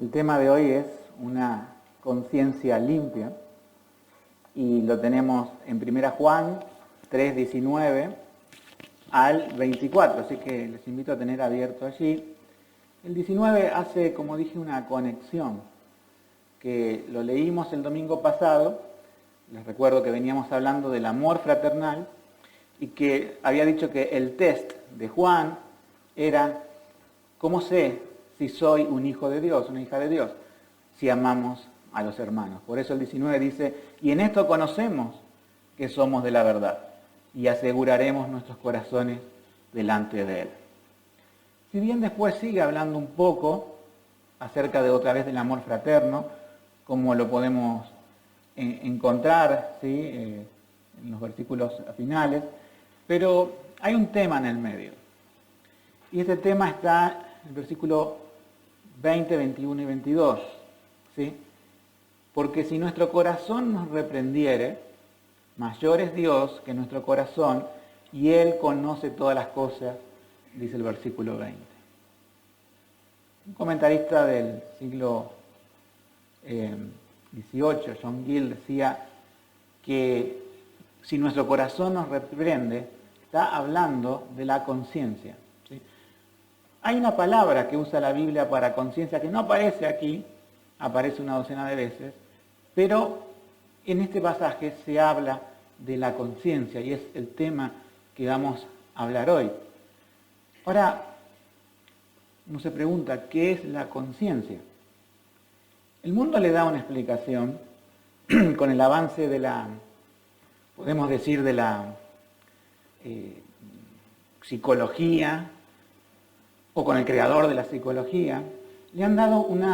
El tema de hoy es una conciencia limpia y lo tenemos en 1 Juan 3:19 al 24, así que les invito a tener abierto allí. El 19 hace, como dije, una conexión que lo leímos el domingo pasado. Les recuerdo que veníamos hablando del amor fraternal y que había dicho que el test de Juan era: ¿cómo sé si soy un hijo de Dios, una hija de Dios? Si amamos a los hermanos. Por eso el 19 dice: y en esto conocemos que somos de la verdad y aseguraremos nuestros corazones delante de Él. Si bien después sigue hablando un poco acerca de otra vez del amor fraterno, como lo podemos encontrar, ¿sí?, en los versículos finales, pero hay un tema en el medio. Y este tema está en el versículo 20, 21 y 22, ¿sí? Porque si nuestro corazón nos reprendiere, mayor es Dios que nuestro corazón, y Él conoce todas las cosas, dice el versículo 20. Un comentarista del siglo XVIII, John Gill, decía que si nuestro corazón nos reprende, está hablando de la conciencia, ¿sí? Hay una palabra que usa la Biblia para conciencia que no aparece aquí, aparece una docena de veces, pero en este pasaje se habla de la conciencia y es el tema que vamos a hablar hoy. Ahora, uno se pregunta, ¿qué es la conciencia? El mundo le da una explicación con el avance de la, podemos decir, de la psicología, o con el creador de la psicología, le han dado un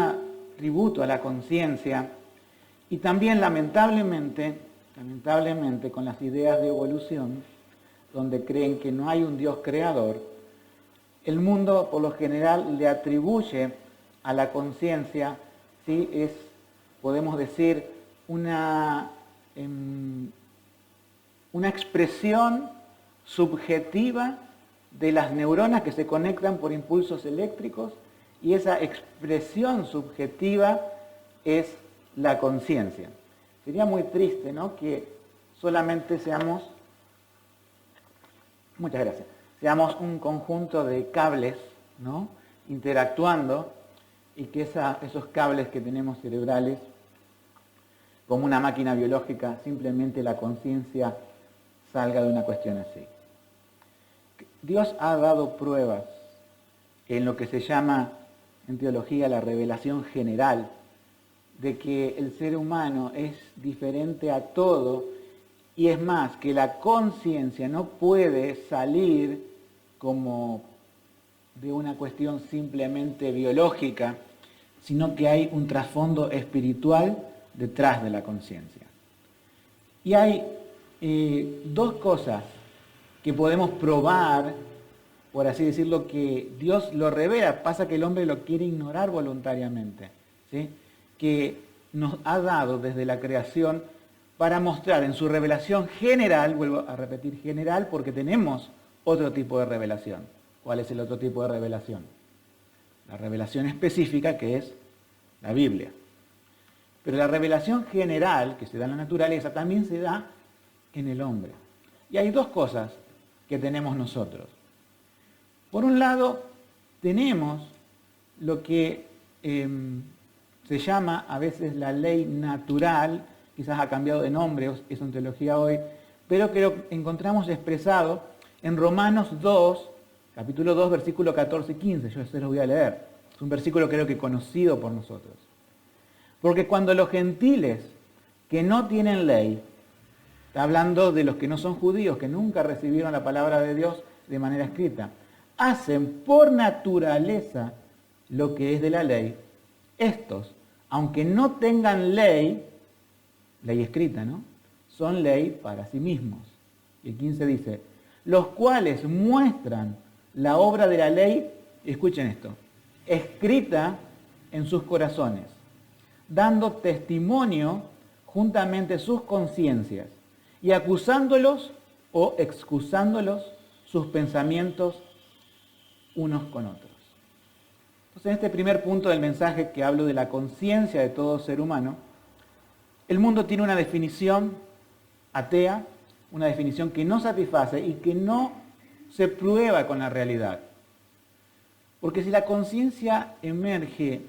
tributo a la conciencia y también lamentablemente con las ideas de evolución, donde creen que no hay un Dios creador, el mundo por lo general le atribuye a la conciencia, ¿sí?, es, podemos decir, una expresión subjetiva de las neuronas que se conectan por impulsos eléctricos, y esa expresión subjetiva es la conciencia. Sería muy triste, ¿no?, que solamente seamos un conjunto de cables, ¿no?, interactuando, y que esos cables que tenemos cerebrales, como una máquina biológica, simplemente la conciencia salga de una cuestión así. Dios ha dado pruebas en lo que se llama en teología la revelación general, de que el ser humano es diferente a todo, y es más, que la conciencia no puede salir como de una cuestión simplemente biológica, sino que hay un trasfondo espiritual detrás de la conciencia. Y hay dos cosas que podemos probar, por así decirlo, que Dios lo revela. Pasa que el hombre lo quiere ignorar voluntariamente, ¿sí?, que nos ha dado desde la creación para mostrar en su revelación general, vuelvo a repetir general, porque tenemos otro tipo de revelación. ¿Cuál es el otro tipo de revelación? La revelación específica, que es la Biblia. Pero la revelación general, que se da en la naturaleza, también se da en el hombre. Y hay dos cosas que tenemos nosotros. Por un lado, tenemos lo que se llama a veces la ley natural, quizás ha cambiado de nombre, es en teología hoy, pero que lo encontramos expresado en Romanos 2, capítulo 2, versículo 14 y 15. Yo se los voy a leer. Es un versículo creo que conocido por nosotros. Porque cuando los gentiles que no tienen ley, está hablando de los que no son judíos, que nunca recibieron la palabra de Dios de manera escrita, hacen por naturaleza lo que es de la ley, estos, aunque no tengan ley escrita, ¿no?, son ley para sí mismos. Y el 15 dice: los cuales muestran la obra de la ley, escuchen esto, escrita en sus corazones, dando testimonio juntamente sus conciencias, y acusándolos o excusándolos sus pensamientos unos con otros. Entonces, en este primer punto del mensaje que hablo de la conciencia de todo ser humano, el mundo tiene una definición atea, una definición que no satisface y que no se prueba con la realidad. Porque si la conciencia emerge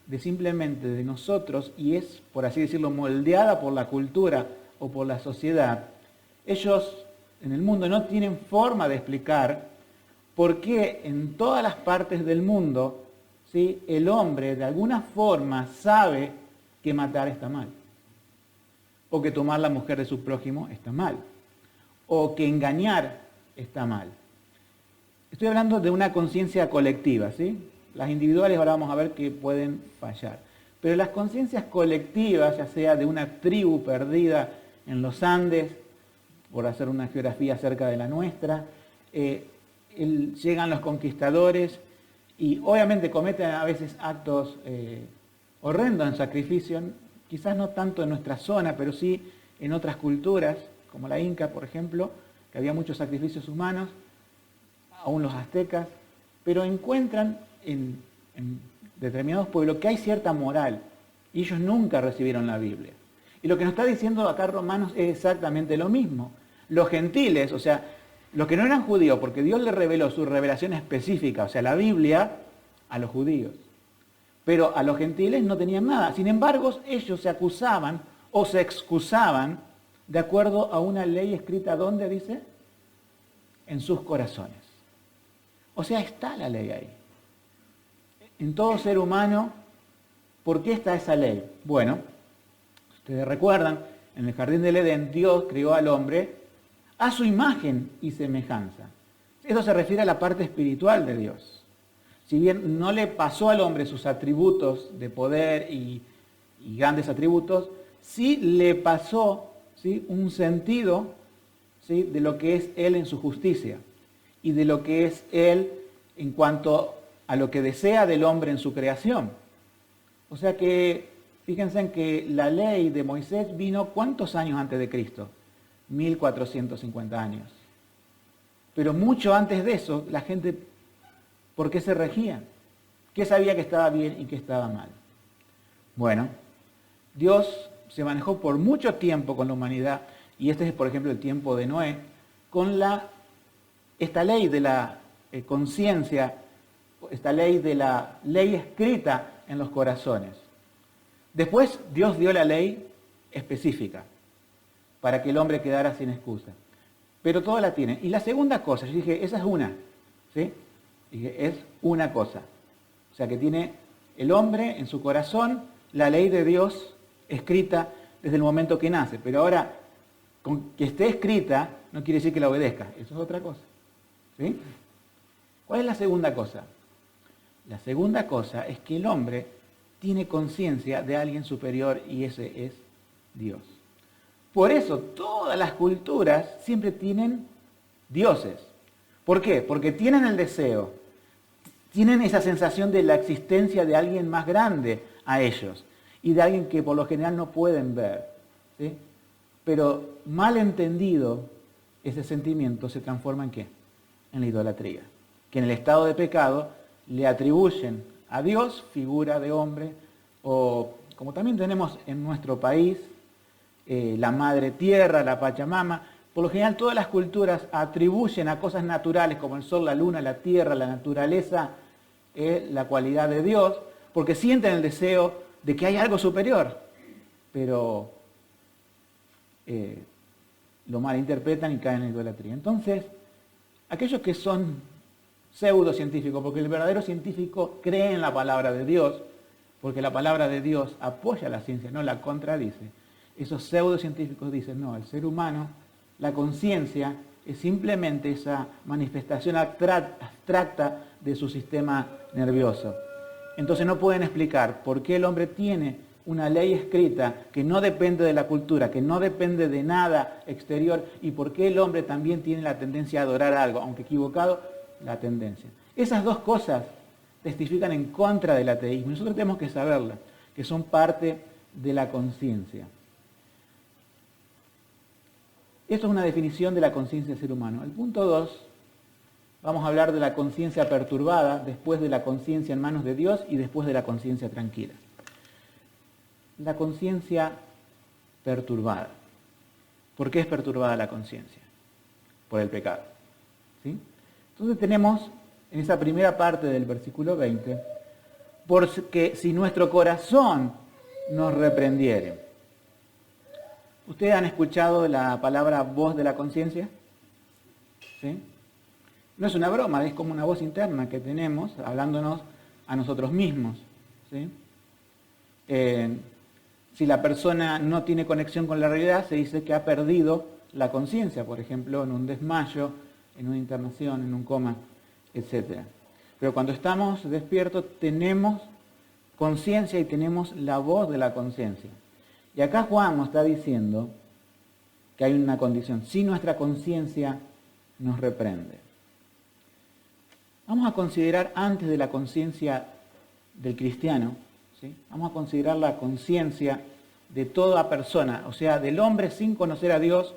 de simplemente de nosotros y es, por así decirlo, moldeada por la cultura o por la sociedad, ellos en el mundo no tienen forma de explicar por qué en todas las partes del mundo, ¿sí?, el hombre de alguna forma sabe que matar está mal, o que tomar la mujer de su prójimo está mal, o que engañar está mal. Estoy hablando de una conciencia colectiva, ¿sí? Las individuales ahora vamos a ver que pueden fallar. Pero las conciencias colectivas, ya sea de una tribu perdida en los Andes, por hacer una geografía cerca de la nuestra, llegan los conquistadores y obviamente cometen a veces actos horrendos en sacrificio, quizás no tanto en nuestra zona, pero sí en otras culturas, como la Inca, por ejemplo, que había muchos sacrificios humanos, aún los aztecas, pero encuentran en determinados pueblos que hay cierta moral y ellos nunca recibieron la Biblia. Y lo que nos está diciendo acá Romanos es exactamente lo mismo. Los gentiles, o sea, los que no eran judíos, porque Dios les reveló su revelación específica, o sea, la Biblia, a los judíos. Pero a los gentiles no tenían nada. Sin embargo, ellos se acusaban o se excusaban de acuerdo a una ley escrita, ¿dónde dice? En sus corazones. O sea, está la ley ahí. En todo ser humano, ¿por qué está esa ley? Bueno, ustedes recuerdan, en el jardín del Edén, Dios creó al hombre a su imagen y semejanza. Eso se refiere a la parte espiritual de Dios. Si bien no le pasó al hombre sus atributos de poder y grandes atributos, sí le pasó, ¿sí?, un sentido, ¿sí?, de lo que es Él en su justicia y de lo que es Él en cuanto a lo que desea del hombre en su creación. O sea que, fíjense en que la ley de Moisés vino ¿cuántos años antes de Cristo? 1450 años. Pero mucho antes de eso, la gente, ¿por qué se regía? ¿Qué sabía que estaba bien y que estaba mal? Bueno, Dios se manejó por mucho tiempo con la humanidad, y este es, por ejemplo, el tiempo de Noé, con esta ley de la conciencia, esta ley de la ley escrita en los corazones. Después Dios dio la ley específica para que el hombre quedara sin excusa. Pero todos la tienen. Y la segunda cosa, yo dije, esa es una, ¿sí? Dije, es una cosa. O sea que tiene el hombre en su corazón la ley de Dios escrita desde el momento que nace. Pero ahora, con que esté escrita, no quiere decir que la obedezca. Eso es otra cosa. ¿Sí? ¿Cuál es la segunda cosa? La segunda cosa es que el hombre tiene conciencia de alguien superior y ese es Dios. Por eso todas las culturas siempre tienen dioses. ¿Por qué? Porque tienen el deseo, tienen esa sensación de la existencia de alguien más grande a ellos y de alguien que por lo general no pueden ver, ¿sí? Pero mal entendido, ese sentimiento se transforma ¿en qué? En la idolatría. Que en el estado de pecado le atribuyen a Dios figura de hombre, o como también tenemos en nuestro país, la madre tierra, la Pachamama. Por lo general todas las culturas atribuyen a cosas naturales como el sol, la luna, la tierra, la naturaleza, la cualidad de Dios, porque sienten el deseo de que hay algo superior, pero lo malinterpretan y caen en la idolatría. Entonces, aquellos que son pseudocientíficos, porque el verdadero científico cree en la palabra de Dios, porque la palabra de Dios apoya la ciencia, no la contradice. Esos pseudocientíficos dicen, no, el ser humano, la conciencia es simplemente esa manifestación abstracta de su sistema nervioso. Entonces no pueden explicar por qué el hombre tiene una ley escrita que no depende de la cultura, que no depende de nada exterior, y por qué el hombre también tiene la tendencia a adorar algo, aunque equivocado, la tendencia. Esas dos cosas testifican en contra del ateísmo. Nosotros tenemos que saberlas, que son parte de la conciencia. Esto es una definición de la conciencia del ser humano. El punto 2 vamos a hablar de la conciencia perturbada, después de la conciencia en manos de Dios y después de la conciencia tranquila. La conciencia perturbada. ¿Por qué es perturbada la conciencia? Por el pecado. ¿Sí? Entonces tenemos en esa primera parte del versículo 20, porque si nuestro corazón nos reprendiere. ¿Ustedes han escuchado la palabra voz de la conciencia? ¿Sí? No es una broma, es como una voz interna que tenemos hablándonos a nosotros mismos. ¿Sí? Si la persona no tiene conexión con la realidad, se dice que ha perdido la conciencia, por ejemplo, en un desmayo, en una internación, en un coma, etc. Pero cuando estamos despiertos tenemos conciencia y tenemos la voz de la conciencia. Y acá Juan nos está diciendo que hay una condición, si nuestra conciencia nos reprende. Vamos a considerar antes de la conciencia del cristiano, ¿sí? Vamos a considerar la conciencia de toda persona, o sea, del hombre sin conocer a Dios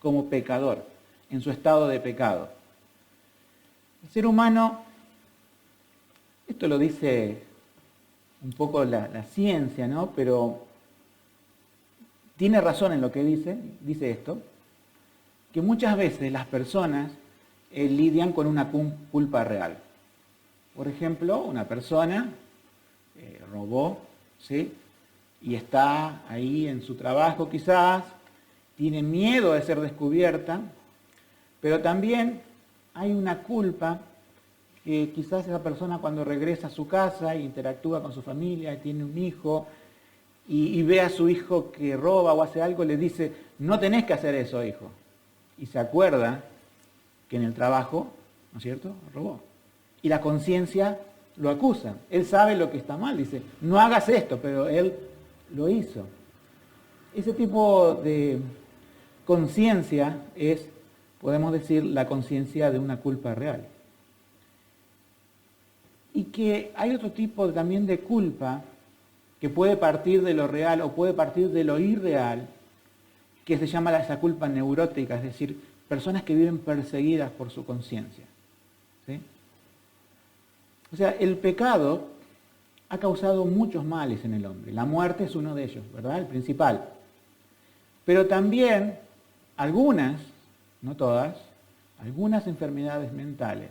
como pecador, en su estado de pecado. El ser humano, esto lo dice un poco la ciencia, ¿no? Pero tiene razón en lo que dice esto, que muchas veces las personas lidian con una culpa real. Por ejemplo, una persona robó, ¿sí? Y está ahí en su trabajo quizás, tiene miedo de ser descubierta, pero también hay una culpa que quizás esa persona cuando regresa a su casa e interactúa con su familia y tiene un hijo y ve a su hijo que roba o hace algo, le dice, no tenés que hacer eso, hijo. Y se acuerda que en el trabajo, ¿no es cierto?, robó. Y la conciencia lo acusa. Él sabe lo que está mal, dice, no hagas esto, pero él lo hizo. Ese tipo de conciencia es, podemos decir, la conciencia de una culpa real. Y que hay otro tipo también de culpa que puede partir de lo real o puede partir de lo irreal, que se llama esa culpa neurótica, es decir, personas que viven perseguidas por su conciencia. ¿Sí? O sea, el pecado ha causado muchos males en el hombre. La muerte es uno de ellos, ¿verdad? El principal. Pero también algunas, no todas, algunas enfermedades mentales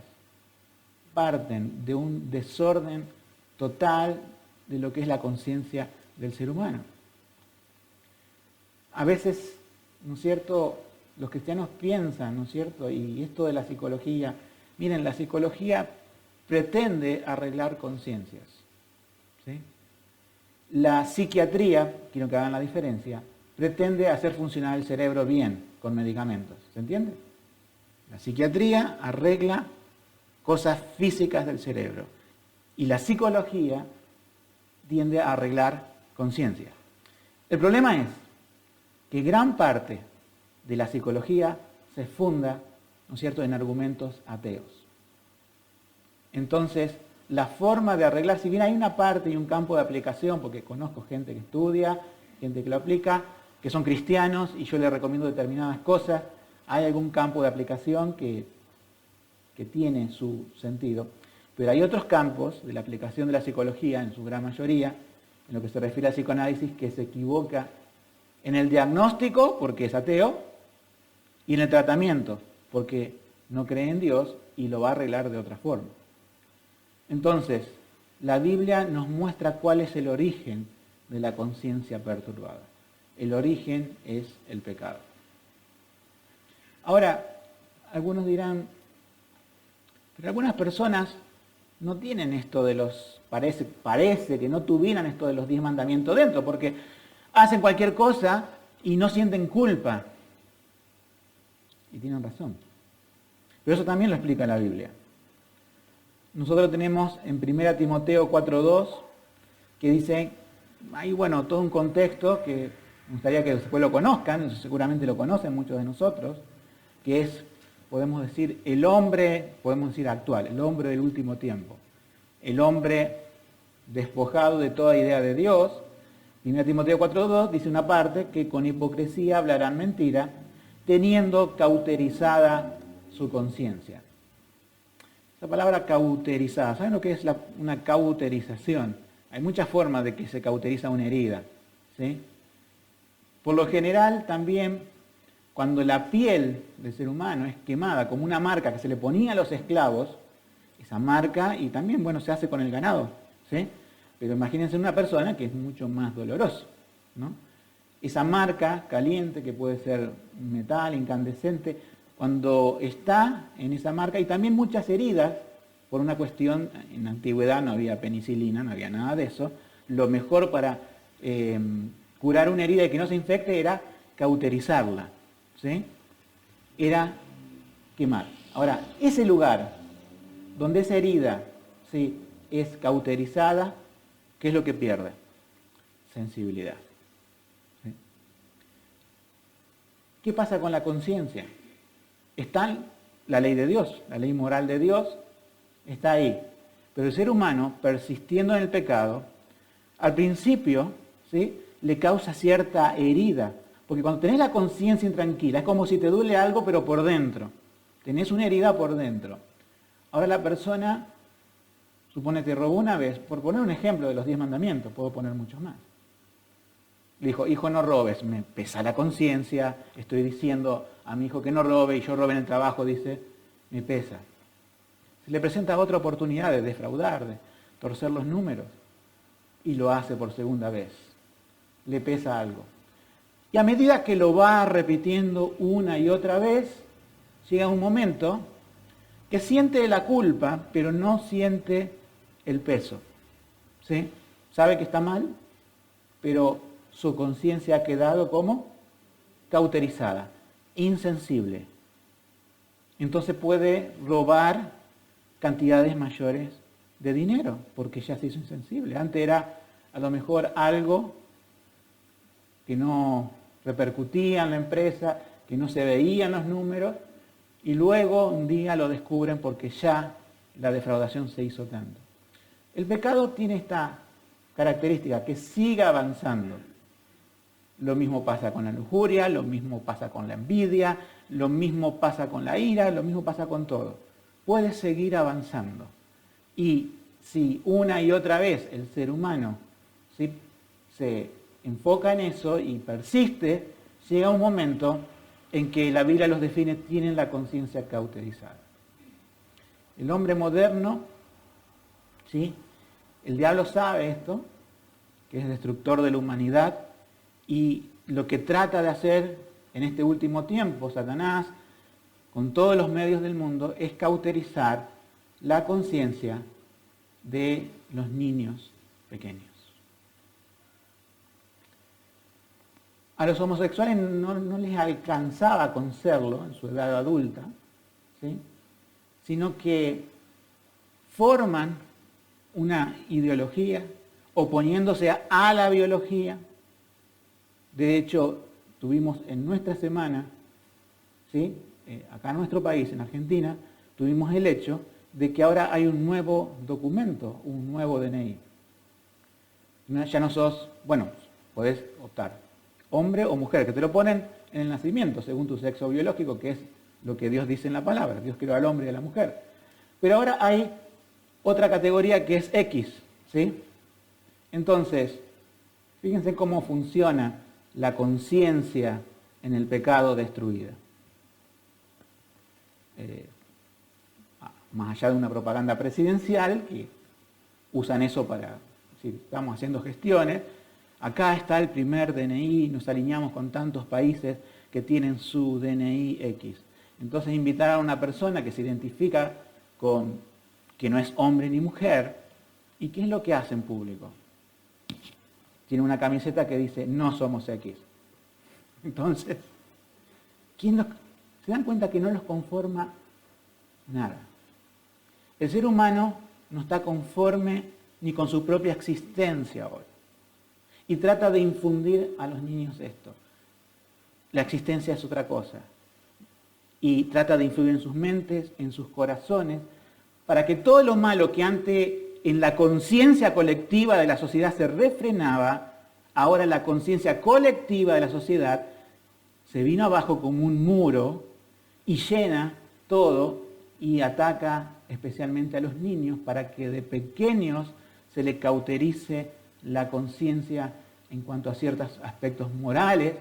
parten de un desorden total de lo que es la conciencia del ser humano. A veces, ¿no es cierto?, los cristianos piensan, ¿no es cierto?, y esto de la psicología, miren, la psicología pretende arreglar conciencias, ¿sí? La psiquiatría, quiero que hagan la diferencia, pretende hacer funcionar el cerebro bien con medicamentos, ¿se entiende? La psiquiatría arregla cosas físicas del cerebro y la psicología tiende a arreglar conciencia. El problema es que gran parte de la psicología se funda, ¿no es cierto?, en argumentos ateos. Entonces, la forma de arreglar, si bien hay una parte y un campo de aplicación, porque conozco gente que estudia, gente que lo aplica, que son cristianos y yo les recomiendo determinadas cosas, hay algún campo de aplicación que tiene su sentido, pero hay otros campos de la aplicación de la psicología, en su gran mayoría, en lo que se refiere al psicoanálisis, que se equivoca en el diagnóstico, porque es ateo, y en el tratamiento, porque no cree en Dios y lo va a arreglar de otra forma. Entonces, la Biblia nos muestra cuál es el origen de la conciencia perturbada. El origen es el pecado. Ahora, algunos dirán, pero algunas personas no tienen esto de los, parece que no tuvieran esto de los 10 mandamientos dentro, porque hacen cualquier cosa y no sienten culpa. Y tienen razón. Pero eso también lo explica la Biblia. Nosotros tenemos en 1 Timoteo 4:2, que dice, hay bueno, todo un contexto que me gustaría que después lo conozcan, seguramente lo conocen muchos de nosotros, que es, podemos decir, el hombre, podemos decir actual, el hombre del último tiempo. El hombre despojado de toda idea de Dios. 1 Timoteo 4:2 dice una parte que con hipocresía hablarán mentira, teniendo cauterizada su conciencia. Esa palabra cauterizada, ¿saben lo que es una cauterización? Hay muchas formas de que se cauteriza una herida, ¿sí? Por lo general también, cuando la piel del ser humano es quemada como una marca que se le ponía a los esclavos, esa marca, y también, bueno, se hace con el ganado, ¿sí? Pero imagínense una persona que es mucho más doloroso, ¿no? Esa marca caliente, que puede ser metal, incandescente, cuando está en esa marca, y también muchas heridas, por una cuestión, en la antigüedad no había penicilina, no había nada de eso, lo mejor para curar una herida y que no se infecte era cauterizarla, ¿sí? Era quemar. Ahora, ese lugar donde esa herida, ¿sí?, es cauterizada, ¿qué es lo que pierde? Sensibilidad. ¿Sí? ¿Qué pasa con la conciencia? Está la ley de Dios, la ley moral de Dios está ahí. Pero el ser humano, persistiendo en el pecado, al principio, ¿sí?, le causa cierta herida. Porque cuando tenés la conciencia intranquila, es como si te duele algo, pero por dentro. Tenés una herida por dentro. Ahora la persona, supone, te robó una vez, por poner un ejemplo de los 10 mandamientos, puedo poner muchos más. Le dijo, hijo, no robes, me pesa la conciencia, estoy diciendo a mi hijo que no robe y yo robe en el trabajo, dice, me pesa. Se le presenta otra oportunidad de defraudar, de torcer los números, y lo hace por segunda vez. Le pesa algo. Y a medida que lo va repitiendo una y otra vez, llega un momento que siente la culpa, pero no siente el peso. ¿Sí? Sabe que está mal, pero su conciencia ha quedado como cauterizada, insensible. Entonces puede robar cantidades mayores de dinero, porque ya se hizo insensible. Antes era a lo mejor algo que no repercutía en la empresa, que no se veían los números, y luego un día lo descubren porque ya la defraudación se hizo tanto. El pecado tiene esta característica, que siga avanzando. Lo mismo pasa con la lujuria, lo mismo pasa con la envidia, lo mismo pasa con la ira, lo mismo pasa con todo. Puede seguir avanzando. Y si una y otra vez el ser humano, ¿sí?, se enfoca en eso y persiste, llega un momento en que la Biblia los define, tienen la conciencia cauterizada. El hombre moderno, ¿sí?, el diablo sabe esto, que es destructor de la humanidad, y lo que trata de hacer en este último tiempo, Satanás, con todos los medios del mundo, es cauterizar la conciencia de los niños pequeños. A los homosexuales no les alcanzaba con serlo en su edad adulta, ¿sí?, sino que forman una ideología oponiéndose a la biología. De hecho, tuvimos en nuestra semana, ¿sí?, acá en nuestro país, en Argentina, tuvimos el hecho de que ahora hay un nuevo documento, un nuevo DNI. Ya no sos, bueno, podés optar, hombre o mujer, que te lo ponen en el nacimiento, según tu sexo biológico, que es lo que Dios dice en la palabra. Dios creó al hombre y a la mujer. Pero ahora hay otra categoría que es X, ¿sí? Entonces, fíjense cómo funciona la conciencia en el pecado destruida. Más allá de una propaganda presidencial, que usan eso para, si estamos haciendo gestiones, acá está el primer DNI, nos alineamos con tantos países que tienen su DNI X. Entonces invitar a una persona que se identifica con que no es hombre ni mujer, ¿y qué es lo que hace en público? Tiene una camiseta que dice, no somos X. Entonces, se dan cuenta que no los conforma nada. El ser humano no está conforme ni con su propia existencia hoy. Y trata de infundir a los niños esto. La existencia es otra cosa. Y trata de influir en sus mentes, en sus corazones, para que todo lo malo que antes en la conciencia colectiva de la sociedad se refrenaba, ahora la conciencia colectiva de la sociedad se vino abajo como un muro y llena todo y ataca especialmente a los niños para que de pequeños se les cauterice la conciencia en cuanto a ciertos aspectos morales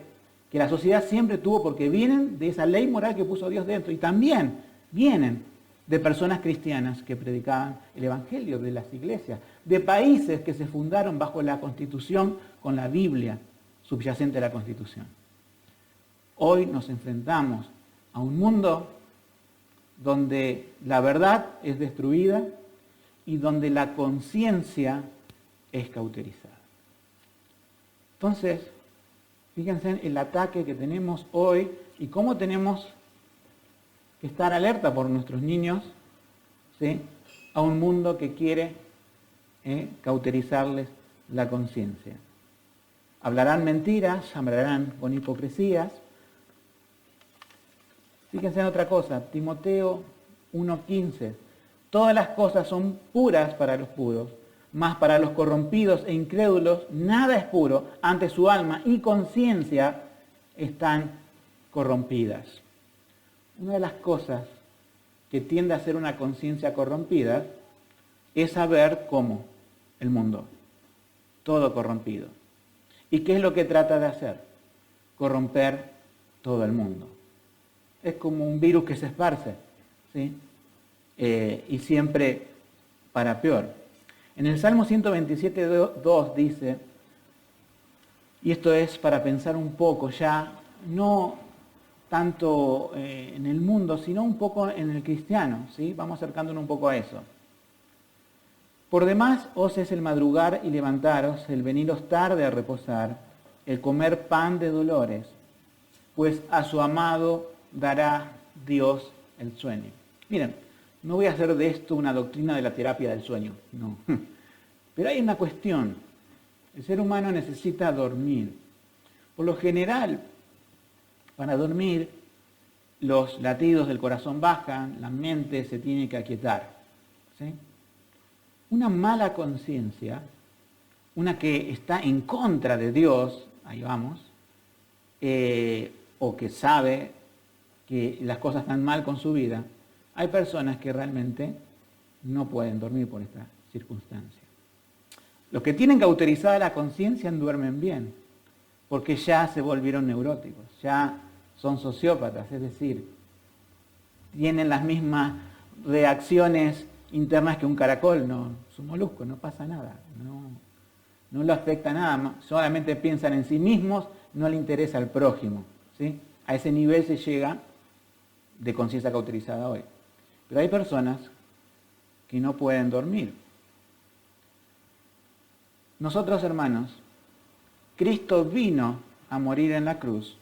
que la sociedad siempre tuvo, porque vienen de esa ley moral que puso Dios dentro, y también vienen de personas cristianas que predicaban el evangelio, de las iglesias, de países que se fundaron bajo la Constitución con la Biblia subyacente a la Constitución. Hoy nos enfrentamos a un mundo donde la verdad es destruida y donde la conciencia es cauterizada. Entonces, fíjense en el ataque que tenemos hoy y cómo tenemos que estar alerta por nuestros niños, ¿sí?, a un mundo que quiere cauterizarles la conciencia. Hablarán mentiras, hablarán con hipocresías. Fíjense en otra cosa, Timoteo 1:15. Todas las cosas son puras para los puros, mas para los corrompidos e incrédulos nada es puro, ante su alma y conciencia están corrompidas. Una de las cosas que tiende a ser una conciencia corrompida es saber cómo el mundo, todo corrompido. ¿Y qué es lo que trata de hacer? Corromper todo el mundo. Es como un virus que se esparce, ¿sí? Y siempre para peor. En el Salmo 127:2 dice, y esto es para pensar un poco ya, no tanto en el mundo, sino un poco en el cristiano, ¿sí? Vamos acercándonos un poco a eso. Por demás os es el madrugar y levantaros, el veniros tarde a reposar, el comer pan de dolores, pues a su amado dará Dios el sueño. Miren, no voy a hacer de esto una doctrina de la terapia del sueño, no. Pero hay una cuestión. El ser humano necesita dormir. Por lo general, para dormir, los latidos del corazón bajan, la mente se tiene que aquietar, ¿sí? Una mala conciencia, una que está en contra de Dios, ahí vamos, o que sabe que las cosas están mal con su vida, hay personas que realmente no pueden dormir por esta circunstancia. Los que tienen cauterizada la conciencia duermen bien, porque ya se volvieron neuróticos, ya son sociópatas, es decir, tienen las mismas reacciones internas que un caracol, no, es un molusco, no pasa nada, no le afecta nada, solamente piensan en sí mismos, no le interesa al prójimo, ¿sí? A ese nivel se llega de conciencia cauterizada hoy. Pero hay personas que no pueden dormir. Nosotros, hermanos, Cristo vino a morir en la cruz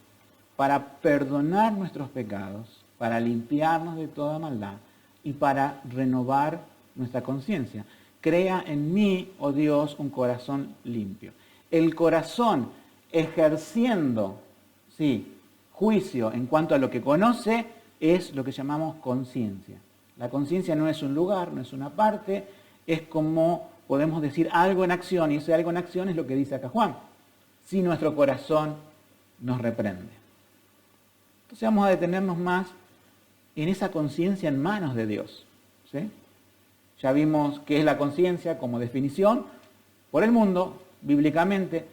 para perdonar nuestros pecados, para limpiarnos de toda maldad y para renovar nuestra conciencia. Crea en mí, oh Dios, un corazón limpio. El corazón ejerciendo, sí, juicio en cuanto a lo que conoce es lo que llamamos conciencia. La conciencia no es un lugar, no es una parte, es como podemos decir algo en acción, y ese algo en acción es lo que dice acá Juan. Si nuestro corazón nos reprende. Entonces vamos a detenernos más en esa conciencia en manos de Dios, ¿sí? Ya vimos qué es la conciencia como definición por el mundo, bíblicamente.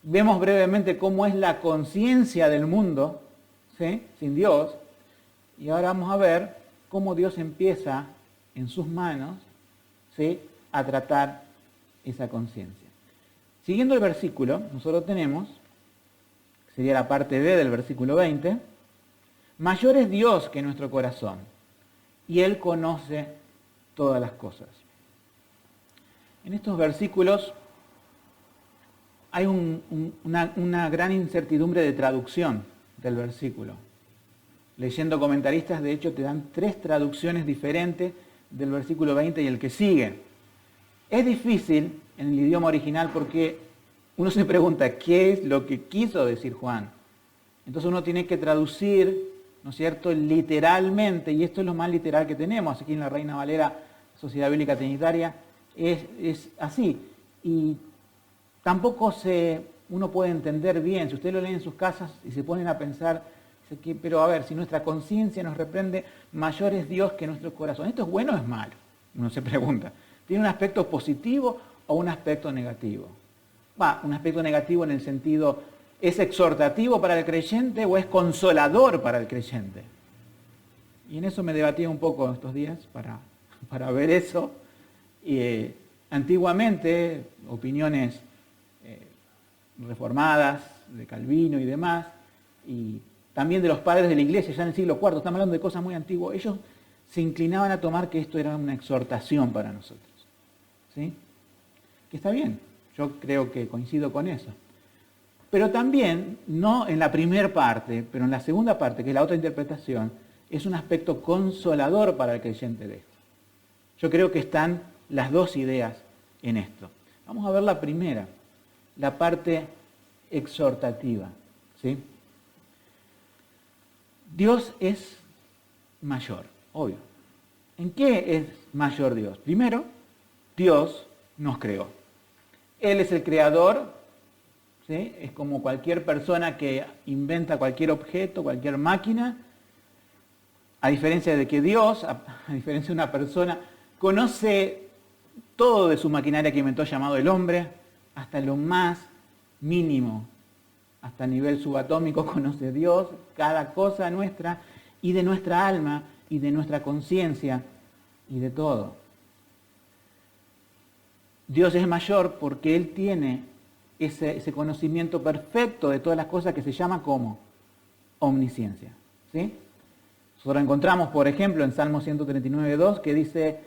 Vemos brevemente cómo es la conciencia del mundo, ¿sí?, sin Dios. Y ahora vamos a ver cómo Dios empieza en sus manos, ¿sí?, a tratar esa conciencia. Siguiendo el versículo, nosotros tenemos, sería la parte B del versículo 20, mayor es Dios que nuestro corazón, y Él conoce todas las cosas. En estos versículos hay una gran incertidumbre de traducción del versículo. Leyendo comentaristas, de hecho, te dan 3 traducciones diferentes del versículo 20 y el que sigue. Es difícil en el idioma original porque uno se pregunta qué es lo que quiso decir Juan. Entonces uno tiene que traducir, ¿no es cierto?, literalmente, y esto es lo más literal que tenemos aquí en la Reina Valera, Sociedad Bíblica Trinitaria, es así. Y tampoco uno puede entender bien, si ustedes lo leen en sus casas y se ponen a pensar Dice que, pero a ver, si nuestra conciencia nos reprende, mayor es Dios que nuestro corazón. ¿Esto es bueno o es malo? Uno se pregunta. ¿Tiene un aspecto positivo o un aspecto negativo? Un aspecto negativo en el sentido, ¿es exhortativo para el creyente o es consolador para el creyente? Y en eso me debatía un poco estos días para ver eso. Antiguamente, opiniones reformadas de Calvino y demás, y también de los padres de la iglesia, ya en el siglo IV, estamos hablando de cosas muy antiguas, ellos se inclinaban a tomar que esto era una exhortación para nosotros. ¿Sí? Que está bien, yo creo que coincido con eso. Pero también, no en la primera parte, pero en la segunda parte, que es la otra interpretación, es un aspecto consolador para el creyente de esto. Yo creo que están las dos ideas en esto. Vamos a ver la primera, la parte exhortativa. ¿Sí? Dios es mayor, obvio. ¿En qué es mayor Dios? Primero, Dios nos creó. Él es el creador, ¿sí? Es como cualquier persona que inventa cualquier objeto, cualquier máquina, a diferencia de que Dios, a diferencia de una persona, conoce todo de su maquinaria que inventó llamado el hombre, hasta lo más mínimo, hasta a nivel subatómico conoce Dios, cada cosa nuestra, y de nuestra alma, y de nuestra conciencia, y de todo. Dios es mayor porque Él tiene ese conocimiento perfecto de todas las cosas que se llama como omnisciencia. ¿Sí? Nosotros encontramos, por ejemplo, en Salmo 139.2, que dice,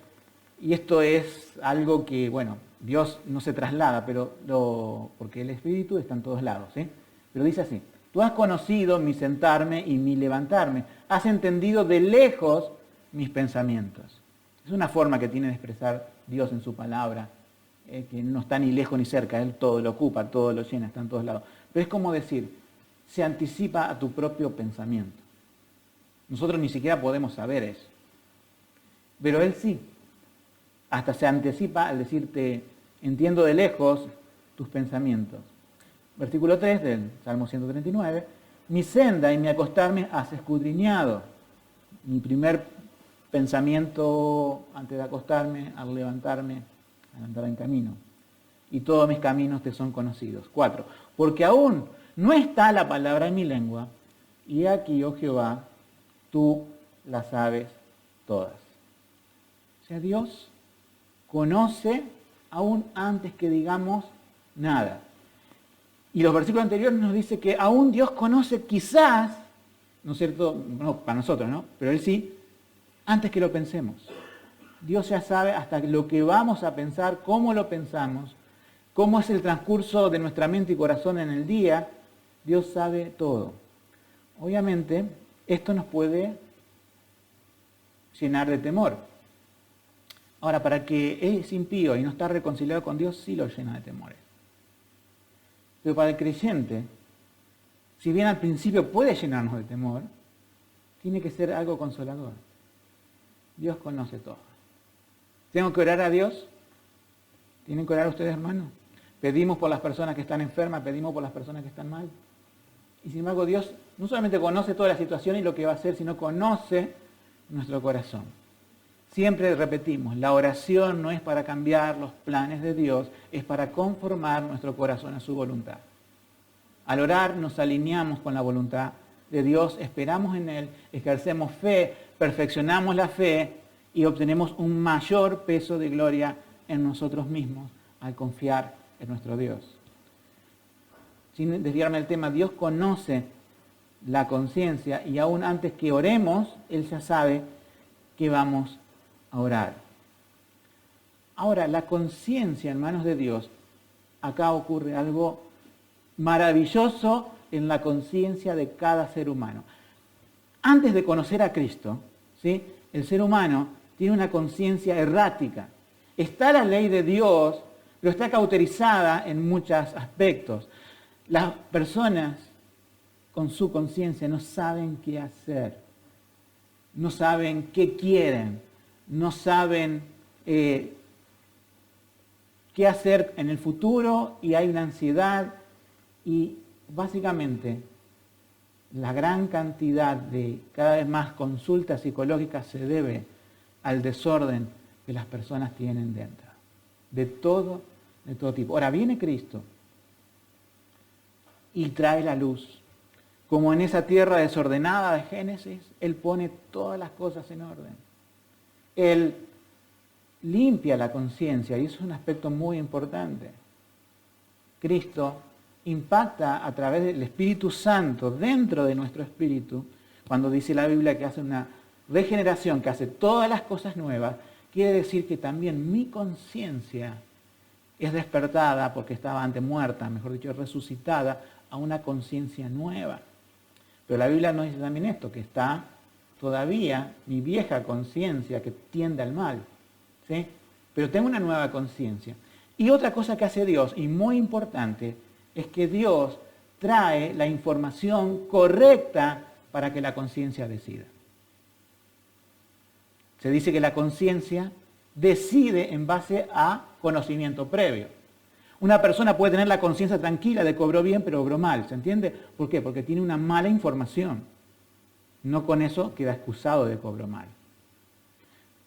y esto es algo que, bueno, Dios no se traslada, porque el Espíritu está en todos lados, ¿sí? Pero dice así, tú has conocido mi sentarme y mi levantarme, has entendido de lejos mis pensamientos. Es una forma que tiene de expresar Dios en su palabra, que no está ni lejos ni cerca, Él todo lo ocupa, todo lo llena, está en todos lados. Pero es como decir, se anticipa a tu propio pensamiento. Nosotros ni siquiera podemos saber eso. Pero Él sí. Hasta se anticipa al decirte, entiendo de lejos tus pensamientos. Versículo 3 del Salmo 139, mi senda y mi acostarme has escudriñado. Mi primer pensamiento antes de acostarme, al levantarme, al andar en camino. Y todos mis caminos te son conocidos. 4, porque aún no está la palabra en mi lengua, y aquí, oh Jehová, tú las sabes todas. O sea, Dios conoce aún antes que digamos nada. Y los versículos anteriores nos dice que aún Dios conoce quizás, ¿no es cierto? No, para nosotros, ¿no? Pero Él sí, antes que lo pensemos. Dios ya sabe hasta lo que vamos a pensar, cómo lo pensamos, cómo es el transcurso de nuestra mente y corazón en el día. Dios sabe todo. Obviamente, esto nos puede llenar de temor. Ahora, para que es impío y no está reconciliado con Dios, sí lo llena de temores. Pero para el creyente, si bien al principio puede llenarnos de temor, tiene que ser algo consolador. Dios conoce todo. ¿Tengo que orar a Dios? ¿Tienen que orar ustedes, hermanos? Pedimos por las personas que están enfermas, pedimos por las personas que están mal. Y sin embargo, Dios no solamente conoce toda la situación y lo que va a hacer, sino conoce nuestro corazón. Siempre repetimos, la oración no es para cambiar los planes de Dios, es para conformar nuestro corazón a su voluntad. Al orar nos alineamos con la voluntad de Dios, esperamos en Él, ejercemos fe, perfeccionamos la fe y obtenemos un mayor peso de gloria en nosotros mismos al confiar en nuestro Dios. Sin desviarme del tema, Dios conoce la conciencia y aún antes que oremos, Él ya sabe que vamos a orar. Ahora, la conciencia en manos de Dios, acá ocurre algo maravilloso en la conciencia de cada ser humano. Antes de conocer a Cristo, ¿sí?, el ser humano tiene una conciencia errática. Está la ley de Dios, pero está cauterizada en muchos aspectos. Las personas con su conciencia no saben qué hacer, no saben qué quieren, no saben qué hacer en el futuro y hay una ansiedad y básicamente la gran cantidad de cada vez más consultas psicológicas se debe al desorden que las personas tienen dentro. De todo tipo. Ahora viene Cristo y trae la luz. Como en esa tierra desordenada de Génesis, Él pone todas las cosas en orden. Él limpia la conciencia y eso es un aspecto muy importante. Cristo impacta a través del Espíritu Santo dentro de nuestro espíritu, cuando dice la Biblia que hace una regeneración, que hace todas las cosas nuevas, quiere decir que también mi conciencia es despertada, porque estaba antes muerta, mejor dicho, resucitada, a una conciencia nueva. Pero la Biblia nos dice también esto, que está todavía mi vieja conciencia que tiende al mal, ¿sí? Pero tengo una nueva conciencia. Y otra cosa que hace Dios, y muy importante, es que Dios trae la información correcta para que la conciencia decida. Se dice que la conciencia decide en base a conocimiento previo. Una persona puede tener la conciencia tranquila de que obró bien, pero obró mal, ¿se entiende? ¿Por qué? Porque tiene una mala información. No con eso queda excusado de que obró mal.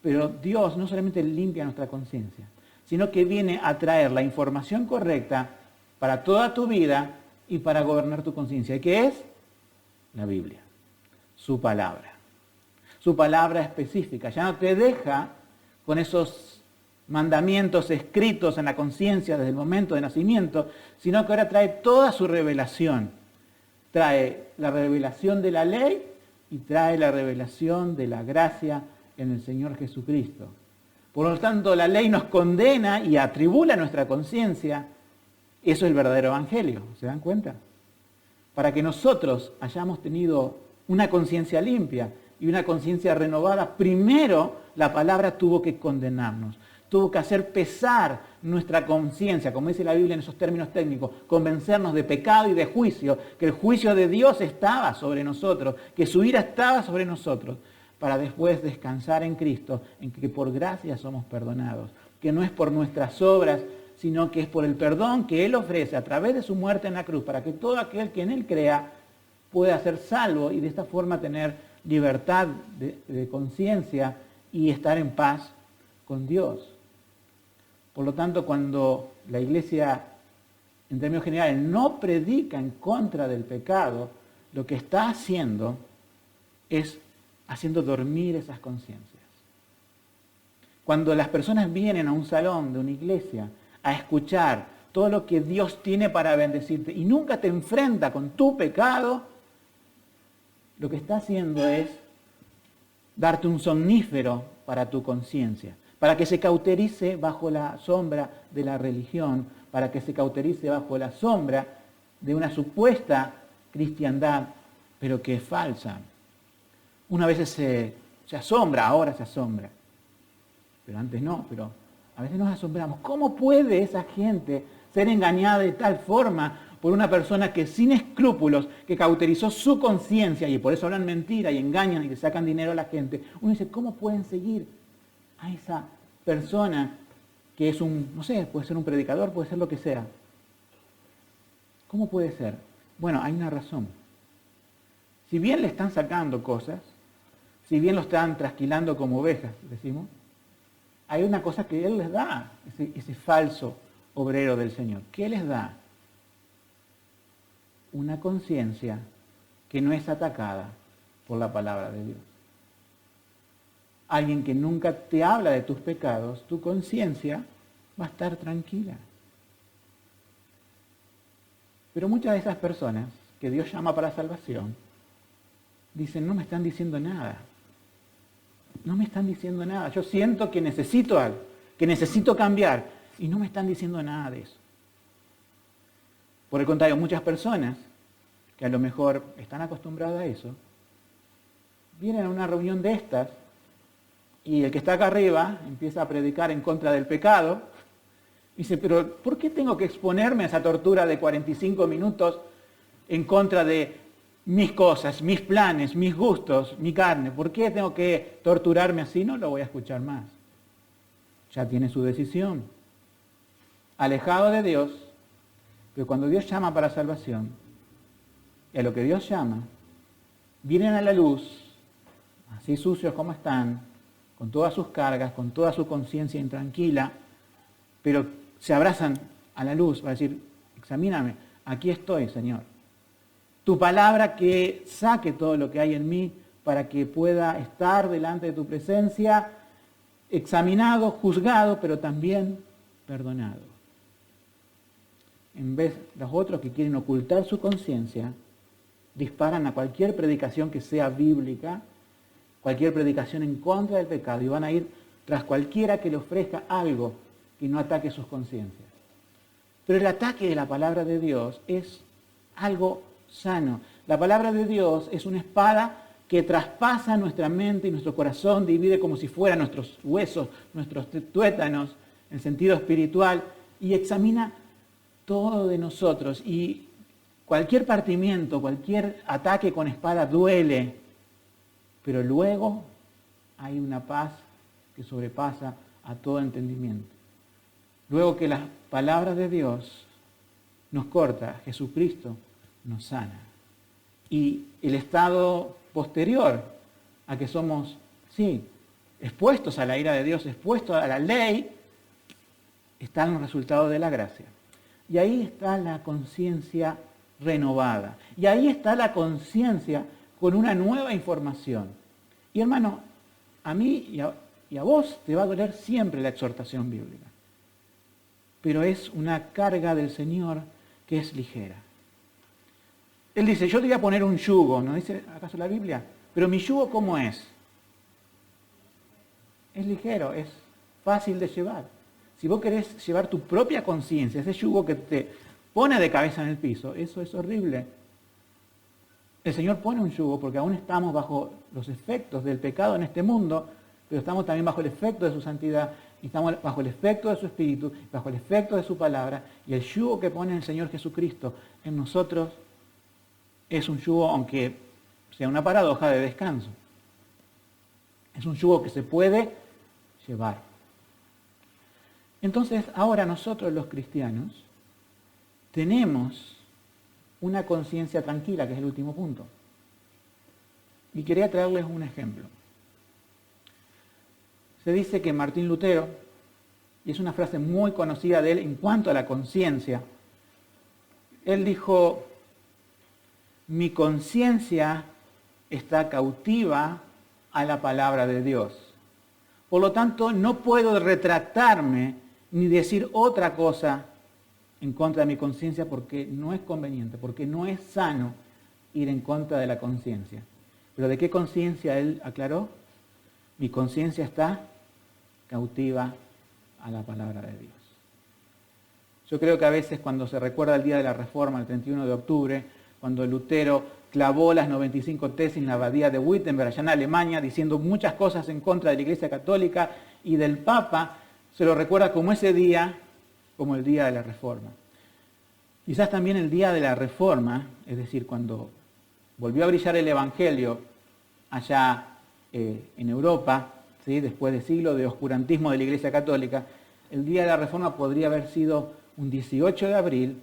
Pero Dios no solamente limpia nuestra conciencia, sino que viene a traer la información correcta para toda tu vida y para gobernar tu conciencia. ¿Y qué es? La Biblia, su palabra. Su palabra específica. Ya no te deja con esos mandamientos escritos en la conciencia desde el momento de nacimiento, sino que ahora trae toda su revelación. Trae la revelación de la ley y trae la revelación de la gracia en el Señor Jesucristo. Por lo tanto, la ley nos condena y atribula nuestra conciencia. Eso es el verdadero evangelio, ¿se dan cuenta? Para que nosotros hayamos tenido una conciencia limpia y una conciencia renovada, primero la palabra tuvo que condenarnos, tuvo que hacer pesar nuestra conciencia, como dice la Biblia en esos términos técnicos, convencernos de pecado y de juicio, que el juicio de Dios estaba sobre nosotros, que su ira estaba sobre nosotros, para después descansar en Cristo, en que por gracia somos perdonados, que no es por nuestras obras, sino que es por el perdón que Él ofrece a través de su muerte en la cruz, para que todo aquel que en Él crea pueda ser salvo y de esta forma tener libertad de conciencia y estar en paz con Dios. Por lo tanto, cuando la Iglesia, en términos generales, no predica en contra del pecado, lo que está haciendo es haciendo dormir esas conciencias. Cuando las personas vienen a un salón de una iglesia a escuchar todo lo que Dios tiene para bendecirte y nunca te enfrenta con tu pecado, lo que está haciendo es darte un somnífero para tu conciencia, para que se cauterice bajo la sombra de la religión, para que se cauterice bajo la sombra de una supuesta cristiandad, pero que es falsa. Una vez se asombra, ahora se asombra, pero antes no, pero a veces nos asombramos. ¿Cómo puede esa gente ser engañada de tal forma por una persona que sin escrúpulos, que cauterizó su conciencia y por eso hablan mentira y engañan y le sacan dinero a la gente? Uno dice, ¿cómo pueden seguir a esa persona que es no sé, puede ser un predicador, puede ser lo que sea? ¿Cómo puede ser? Bueno, hay una razón. Si bien le están sacando cosas, si bien lo están trasquilando como ovejas, decimos, hay una cosa que Él les da, ese falso obrero del Señor. ¿Qué les da? Una conciencia que no es atacada por la palabra de Dios. Alguien que nunca te habla de tus pecados, tu conciencia va a estar tranquila. Pero muchas de esas personas que Dios llama para salvación, dicen, no me están diciendo nada. No me están diciendo nada. Yo siento que necesito algo, que necesito cambiar, y no me están diciendo nada de eso. Por el contrario, muchas personas que a lo mejor están acostumbradas a eso, vienen a una reunión de estas y el que está acá arriba empieza a predicar en contra del pecado. Dice, pero ¿por qué tengo que exponerme a esa tortura de 45 minutos en contra de mis cosas, mis planes, mis gustos, mi carne? ¿Por qué tengo que torturarme así? No lo voy a escuchar más. Ya tiene su decisión. Alejado de Dios, pero cuando Dios llama para salvación, y a lo que Dios llama, vienen a la luz, así sucios como están, con todas sus cargas, con toda su conciencia intranquila, pero se abrazan a la luz, va a decir, examíname, aquí estoy, Señor. Tu palabra que saque todo lo que hay en mí para que pueda estar delante de tu presencia, examinado, juzgado, pero también perdonado. En vez de los otros que quieren ocultar su conciencia, disparan a cualquier predicación que sea bíblica, cualquier predicación en contra del pecado, y van a ir tras cualquiera que le ofrezca algo que no ataque sus conciencias. Pero el ataque de la palabra de Dios es algo sano. La palabra de Dios es una espada que traspasa nuestra mente y nuestro corazón, divide como si fueran nuestros huesos, nuestros tuétanos, en sentido espiritual, y examina todo de nosotros. Y cualquier partimiento, cualquier ataque con espada duele, pero luego hay una paz que sobrepasa a todo entendimiento. Luego que las palabras de Dios nos corta, Jesucristo nos sana. Y el estado posterior a que somos, sí, expuestos a la ira de Dios, expuestos a la ley, está en el resultado de la gracia. Y ahí está la conciencia renovada. Y ahí está la conciencia con una nueva información. Y hermano, a mí y a vos te va a doler siempre la exhortación bíblica. Pero es una carga del Señor que es ligera. Él dice, yo te voy a poner un yugo, ¿no dice acaso la Biblia? Pero mi yugo, ¿cómo es? Es ligero, es fácil de llevar. Si vos querés llevar tu propia conciencia, ese yugo que te pone de cabeza en el piso, eso es horrible. El Señor pone un yugo porque aún estamos bajo los efectos del pecado en este mundo, pero estamos también bajo el efecto de su santidad, y estamos bajo el efecto de su Espíritu, bajo el efecto de su palabra, y el yugo que pone el Señor Jesucristo en nosotros es un yugo, aunque sea una paradoja, de descanso. Es un yugo que se puede llevar. Entonces, ahora nosotros los cristianos tenemos una conciencia tranquila, que es el último punto. Y quería traerles un ejemplo. Se dice que Martín Lutero, y es una frase muy conocida de él en cuanto a la conciencia, él dijo, mi conciencia está cautiva a la palabra de Dios. Por lo tanto, no puedo retractarme ni decir otra cosa en contra de mi conciencia porque no es conveniente, porque no es sano ir en contra de la conciencia. ¿Pero de qué conciencia él aclaró? Mi conciencia está cautiva a la palabra de Dios. Yo creo que a veces cuando se recuerda el día de la Reforma, el 31 de octubre, cuando Lutero clavó las 95 tesis en la abadía de Wittenberg, allá en Alemania, diciendo muchas cosas en contra de la Iglesia Católica y del Papa, se lo recuerda como ese día, como el día de la Reforma. Quizás también el día de la Reforma, es decir, cuando volvió a brillar el Evangelio allá en Europa, ¿sí? Después de siglos de oscurantismo de la Iglesia Católica, el día de la Reforma podría haber sido un 18 de abril,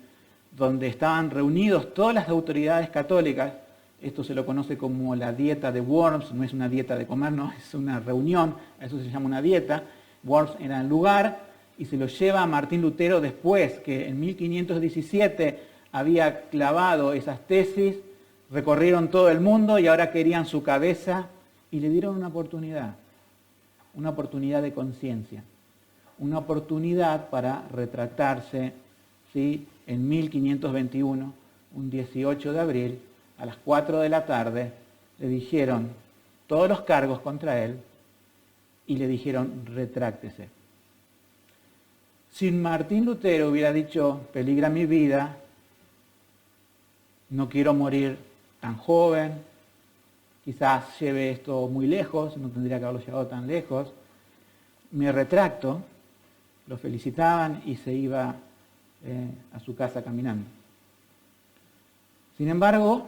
donde estaban reunidos todas las autoridades católicas. Esto se lo conoce como la dieta de Worms, no es una dieta de comer, no, es una reunión, a eso se llama una dieta. Worms era el lugar y se lo lleva a Martín Lutero después que en 1517 había clavado esas tesis, recorrieron todo el mundo y ahora querían su cabeza y le dieron una oportunidad de conciencia, una oportunidad para retractarse, ¿sí? En 1521, un 18 de abril, a las 4 de la tarde, le dijeron todos los cargos contra él y le dijeron retráctese. Si Martín Lutero hubiera dicho peligra mi vida, no quiero morir tan joven, quizás lleve esto muy lejos, no tendría que haberlo llevado tan lejos, me retracto, lo felicitaban y se iba a su casa caminando. Sin embargo,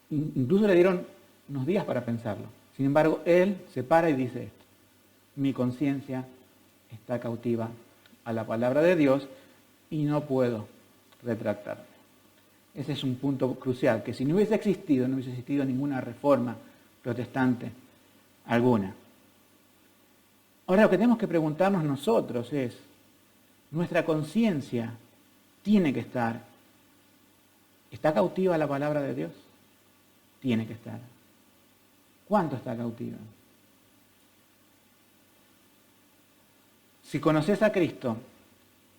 incluso le dieron unos días para pensarlo. Sin embargo, él se para y dice esto: mi conciencia está cautiva a la palabra de Dios y no puedo retractarme. Ese es un punto crucial, que si no hubiese existido, no hubiese existido ninguna reforma protestante alguna. Ahora lo que tenemos que preguntarnos nosotros es, nuestra conciencia tiene que estar. ¿Está cautiva la palabra de Dios? Tiene que estar. ¿Cuánto está cautiva? Si conoces a Cristo,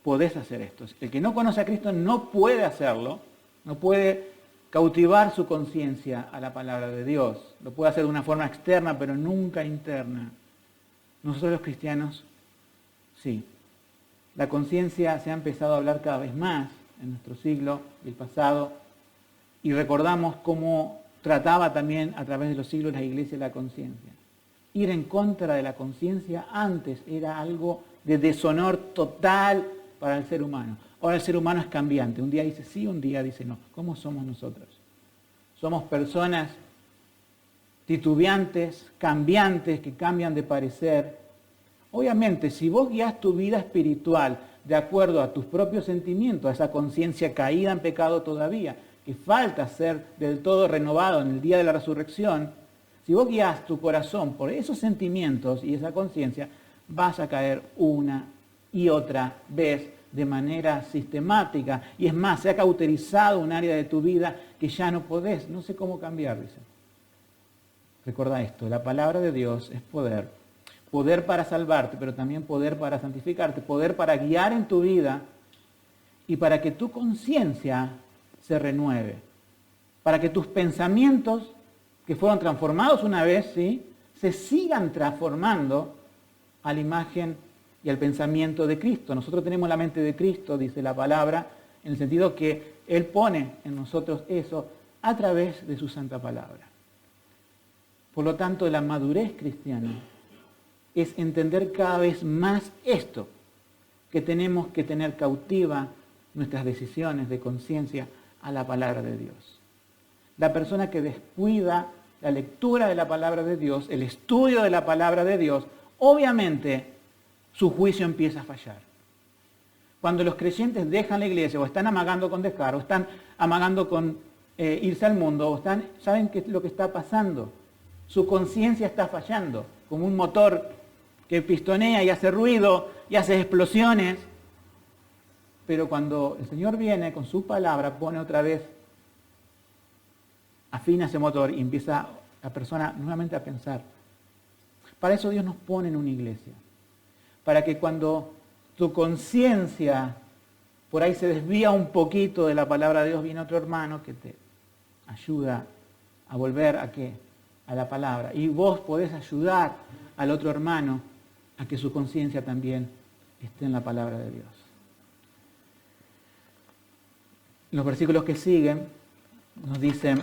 podés hacer esto. El que no conoce a Cristo no puede hacerlo, no puede cautivar su conciencia a la palabra de Dios. Lo puede hacer de una forma externa, pero nunca interna. Nosotros los cristianos, sí. La conciencia se ha empezado a hablar cada vez más en nuestro siglo, el pasado, y recordamos cómo trataba también a través de los siglos la Iglesia la conciencia. Ir en contra de la conciencia antes era algo de deshonor total para el ser humano. Ahora el ser humano es cambiante. Un día dice sí, un día dice no. ¿Cómo somos nosotros? Somos personas titubeantes, cambiantes, que cambian de parecer. Obviamente, si vos guías tu vida espiritual de acuerdo a tus propios sentimientos, a esa conciencia caída en pecado todavía, que falta ser del todo renovado en el día de la resurrección, si vos guías tu corazón por esos sentimientos y esa conciencia, vas a caer una y otra vez de manera sistemática. Y es más, se ha cauterizado un área de tu vida que ya no podés, no sé cómo cambiar, dice. Recuerda esto, la palabra de Dios es poder. Poder para salvarte, pero también poder para santificarte, poder para guiar en tu vida y para que tu conciencia se renueve, para que tus pensamientos que fueron transformados una vez, ¿sí?, se sigan transformando a la imagen y al pensamiento de Cristo. Nosotros tenemos la mente de Cristo, dice la palabra, en el sentido que Él pone en nosotros eso a través de su santa palabra. Por lo tanto, la madurez cristiana es entender cada vez más esto, que tenemos que tener cautiva nuestras decisiones de conciencia a la palabra de Dios. La persona que descuida la lectura de la palabra de Dios, el estudio de la palabra de Dios, obviamente su juicio empieza a fallar. Cuando los creyentes dejan la iglesia o están amagando con dejar, o están amagando con irse al mundo, o ¿saben qué es lo que está pasando? Su conciencia está fallando, como un motor que pistonea y hace ruido y hace explosiones. Pero cuando el Señor viene con su palabra, pone otra vez, afina ese motor y empieza la persona nuevamente a pensar. Para eso Dios nos pone en una iglesia. Para que cuando tu conciencia por ahí se desvía un poquito de la palabra de Dios, viene otro hermano que te ayuda a volver a ¿qué? A la palabra. Y vos podés ayudar al otro hermano a que su conciencia también esté en la palabra de Dios. Los versículos que siguen nos dicen: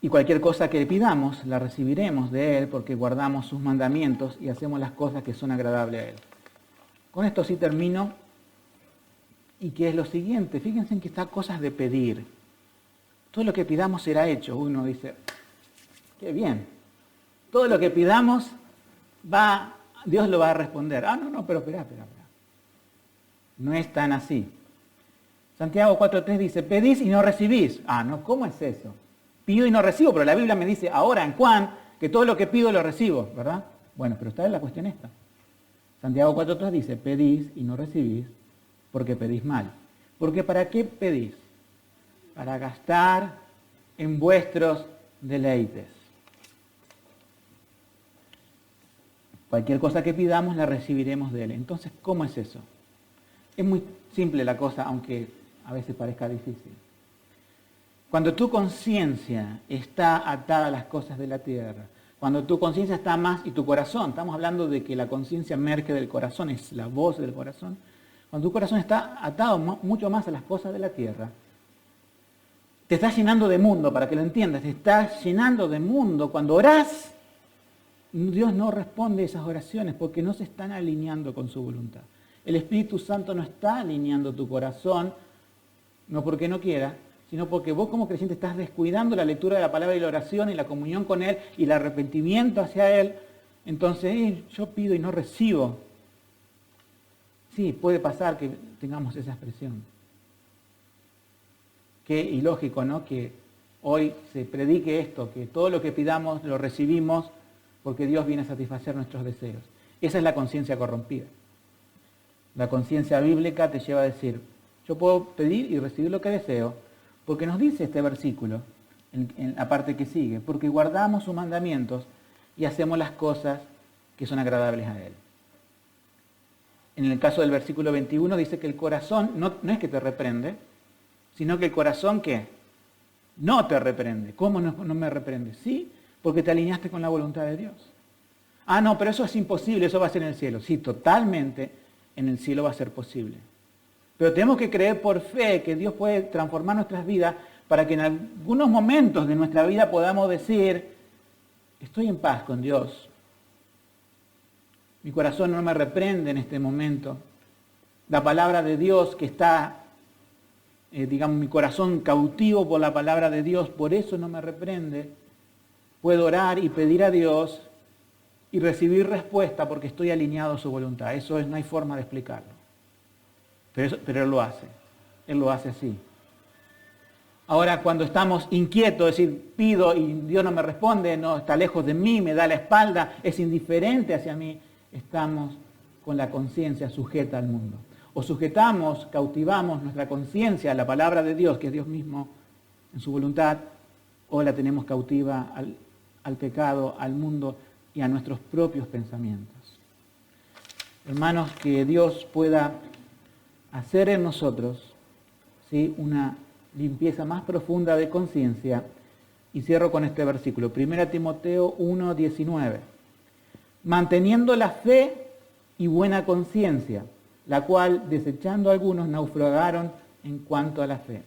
y cualquier cosa que le pidamos, la recibiremos de Él, porque guardamos sus mandamientos y hacemos las cosas que son agradables a Él. Con esto sí termino, y que es lo siguiente, fíjense en que está cosas de pedir. Todo lo que pidamos será hecho. Uno dice, qué bien, todo lo que pidamos, Dios lo va a responder. Pero espera. No es tan así. Santiago 4:3 dice, pedís y no recibís. ¿Cómo es eso? Pido y no recibo, pero la Biblia me dice ahora en Juan que todo lo que pido lo recibo, ¿verdad? Bueno, pero está en la cuestión esta. Santiago 4:3 dice, pedís y no recibís porque pedís mal. Porque ¿para qué pedís? Para gastar en vuestros deleites. Cualquier cosa que pidamos la recibiremos de Él. Entonces, ¿cómo es eso? Es muy simple la cosa, aunque a veces parezca difícil. Cuando tu conciencia está atada a las cosas de la tierra, cuando tu conciencia está más, y tu corazón, estamos hablando de que la conciencia emerge del corazón, es la voz del corazón, cuando tu corazón está atado mucho más a las cosas de la tierra, te estás llenando de mundo, para que lo entiendas, te estás llenando de mundo. Cuando orás, Dios no responde esas oraciones porque no se están alineando con su voluntad. El Espíritu Santo no está alineando tu corazón, no porque no quiera, sino porque vos como creyente estás descuidando la lectura de la palabra y la oración y la comunión con Él y el arrepentimiento hacia Él. Entonces, yo pido y no recibo. Sí, puede pasar que tengamos esa expresión. qué ilógico, ¿no?, que hoy se predique esto, que todo lo que pidamos lo recibimos porque Dios viene a satisfacer nuestros deseos. Esa es la conciencia corrompida. La conciencia bíblica te lleva a decir, yo puedo pedir y recibir lo que deseo, porque nos dice este versículo, en la parte que sigue, porque guardamos sus mandamientos y hacemos las cosas que son agradables a Él. En el caso del versículo 21 dice que el corazón no es que te reprende, sino que el corazón, ¿qué? No te reprende. ¿Cómo no me reprende? Sí, porque te alineaste con la voluntad de Dios. Ah, no, pero eso es imposible, eso va a ser en el cielo. Sí, totalmente en el cielo va a ser posible. Pero tenemos que creer por fe que Dios puede transformar nuestras vidas para que en algunos momentos de nuestra vida podamos decir, estoy en paz con Dios. Mi corazón no me reprende en este momento. La palabra de Dios que está, mi corazón cautivo por la palabra de Dios, por eso no me reprende. Puedo orar y pedir a Dios y recibir respuesta porque estoy alineado a su voluntad. Eso no hay forma de explicarlo. Pero Él lo hace. Él lo hace así. Ahora, cuando estamos inquietos, es decir, pido y Dios no me responde, no está lejos de mí, me da la espalda, es indiferente hacia mí, estamos con la conciencia sujeta al mundo. O sujetamos, cautivamos nuestra conciencia a la palabra de Dios, que es Dios mismo en su voluntad, o la tenemos cautiva al pecado, al mundo y a nuestros propios pensamientos. Hermanos, que Dios pueda hacer en nosotros, ¿sí?, una limpieza más profunda de conciencia. Y cierro con este versículo, 1 Timoteo 1:19. Manteniendo la fe y buena conciencia, la cual, desechando algunos, naufragaron en cuanto a la fe.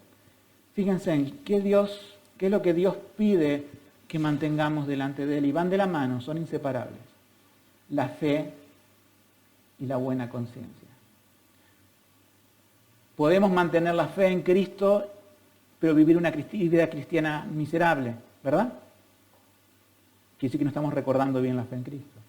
Fíjense en qué es lo que Dios pide que mantengamos delante de Él. Y van de la mano, son inseparables. La fe y la buena conciencia. Podemos mantener la fe en Cristo, pero vivir una vida cristiana miserable, ¿verdad? Quiere decir que no estamos recordando bien la fe en Cristo.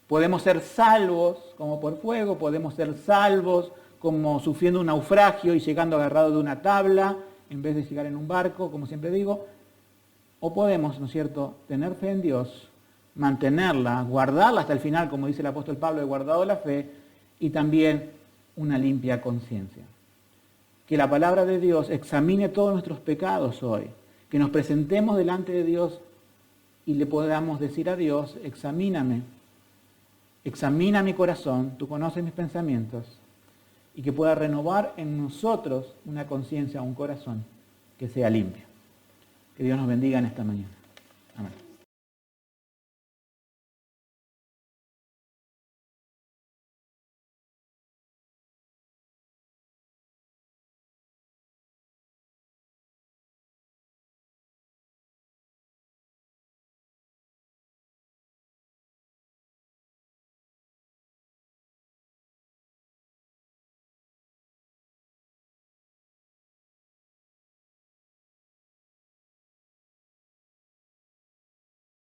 Podemos ser salvos como por fuego, podemos ser salvos como sufriendo un naufragio y llegando agarrado de una tabla en vez de llegar en un barco, como siempre digo. O podemos, ¿no es cierto?, tener fe en Dios, mantenerla, guardarla hasta el final, como dice el apóstol Pablo, he guardado la fe, y también una limpia conciencia. Que la palabra de Dios examine todos nuestros pecados hoy, que nos presentemos delante de Dios y le podamos decir a Dios, examíname, examina mi corazón, tú conoces mis pensamientos, y que pueda renovar en nosotros una conciencia, un corazón que sea limpio. Que Dios nos bendiga en esta mañana. Amén.